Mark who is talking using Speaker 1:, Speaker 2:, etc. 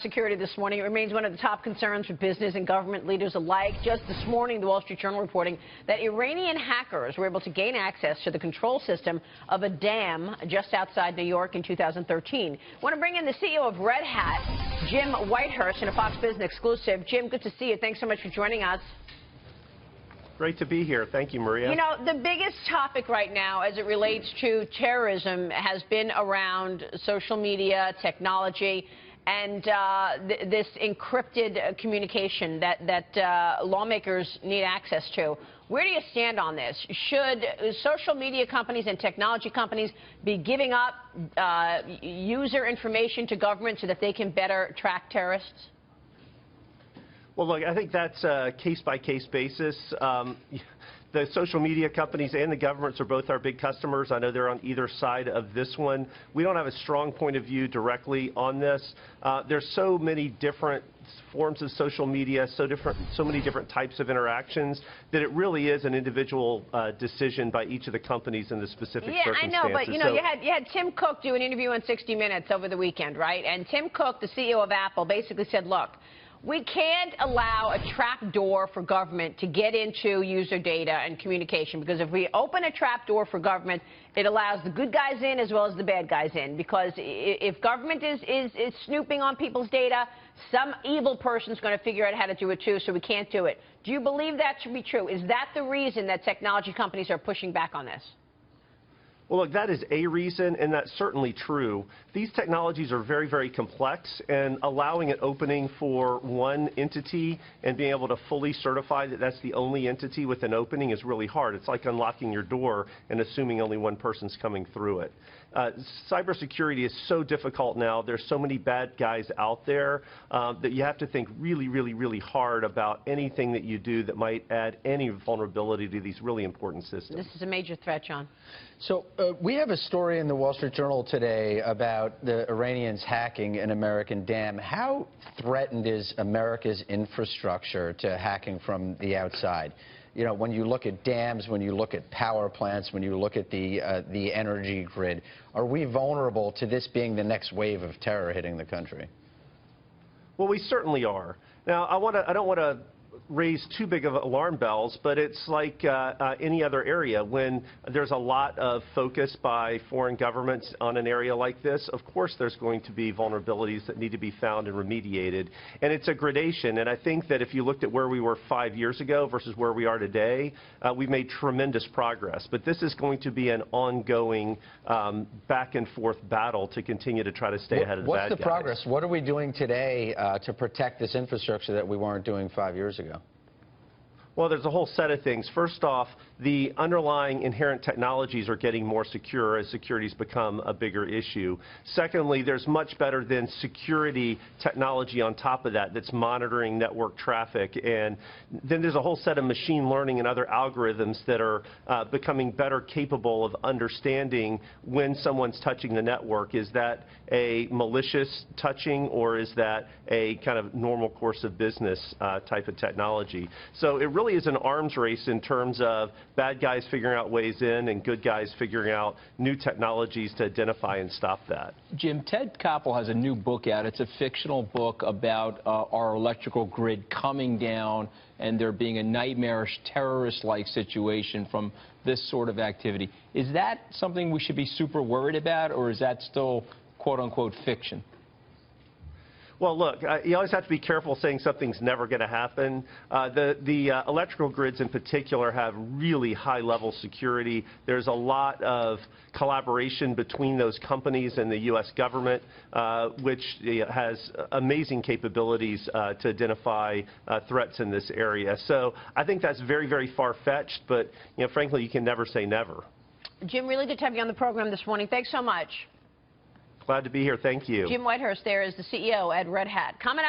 Speaker 1: Security this morning. It remains one of the top concerns for business and government leaders alike. Just this morning, the Wall Street Journal reporting that Iranian hackers were able to gain access to the control system of a dam just outside New York in 2013. I want to bring in the CEO of Red Hat, Jim Whitehurst, in a Fox Business exclusive. Jim, good to see you. Thanks so much for joining us.
Speaker 2: Great to be here. Thank you, Maria.
Speaker 1: You know, the biggest topic right now as it relates to terrorism has been around social media, technology, and this encrypted communication that lawmakers need access to. Where do you stand on this? Should social media companies and technology companies be giving up user information to government so that they can better track terrorists?
Speaker 2: Well, look, I think that's a case-by-case basis. The social media companies and the governments are both our big customers. I know they're on either side of this one. We don't have a strong point of view directly on this. There's so many different forms of social media, so many different types of interactions that it really is an individual decision by each of the companies in the specific circumstances.
Speaker 1: Yeah, I know, but you know, you had Tim Cook do an interview on 60 Minutes over the weekend, right? And Tim Cook, the CEO of Apple, basically said, look, we can't allow a trap door for government to get into user data and communication, because if we open a trap door for government, it allows the good guys in as well as the bad guys in. Because if government is snooping on people's data, some evil person's going to figure out how to do it too, so we can't do it. Do you believe that to be true? Is that the reason that technology companies are pushing back on this?
Speaker 2: Well, look, that is a reason, and that's certainly true. These technologies are very, very complex, and allowing an opening for one entity and being able to fully certify that that's the only entity with an opening is really hard. It's like unlocking your door and assuming only one person's coming through it. Cybersecurity is so difficult now. There's so many bad guys out there that you have to think really, really, really hard about anything that you do that might add any vulnerability to these really important systems.
Speaker 1: This is a major threat, John.
Speaker 3: So we have a story in the Wall Street Journal today about the Iranians hacking an American dam. How threatened is America's infrastructure to hacking from the outside? You know, when you look at dams, when you look at power plants, when you look at the energy grid, are we vulnerable to this being the next wave of terror hitting the country?
Speaker 2: Well, we certainly are. Now, I don't want to raise too big of alarm bells, but it's like any other area. When there's a lot of focus by foreign governments on an area like this, of course there's going to be vulnerabilities that need to be found and remediated. And it's a gradation. And I think that if you looked at where we were 5 years ago versus where we are today, we've made tremendous progress. But this is going to be an ongoing back and forth battle to continue to try to stay ahead of the bad guys.
Speaker 3: What's the progress? What are we doing today to protect this infrastructure that we weren't doing 5 years ago?
Speaker 2: Well, there's a whole set of things. First off, the underlying inherent technologies are getting more secure as security's become a bigger issue. Secondly, there's much better than security technology on top of that that's monitoring network traffic. And then there's a whole set of machine learning and other algorithms that are becoming better capable of understanding when someone's touching the network. Is that a malicious touching, or is that a kind of normal course of business type of technology? So it really is an arms race in terms of bad guys figuring out ways in and good guys figuring out new technologies to identify and stop that.
Speaker 4: Jim, Ted Koppel has a new book out. It's a fictional book about our electrical grid coming down and there being a nightmarish terrorist-like situation from this sort of activity. Is that something we should be super worried about, or is that still quote-unquote fiction?
Speaker 2: Well, look, you always have to be careful saying something's never going to happen. The electrical grids in particular have really high-level security. There's a lot of collaboration between those companies and the U.S. government, which has amazing capabilities to identify threats in this area. So I think that's very, very far-fetched, but frankly, you can never say never.
Speaker 1: Jim, really good to have you on the program this morning. Thanks so much.
Speaker 2: Glad to be here. Thank you.
Speaker 1: Jim Whitehurst there is the CEO at Red Hat. Coming up.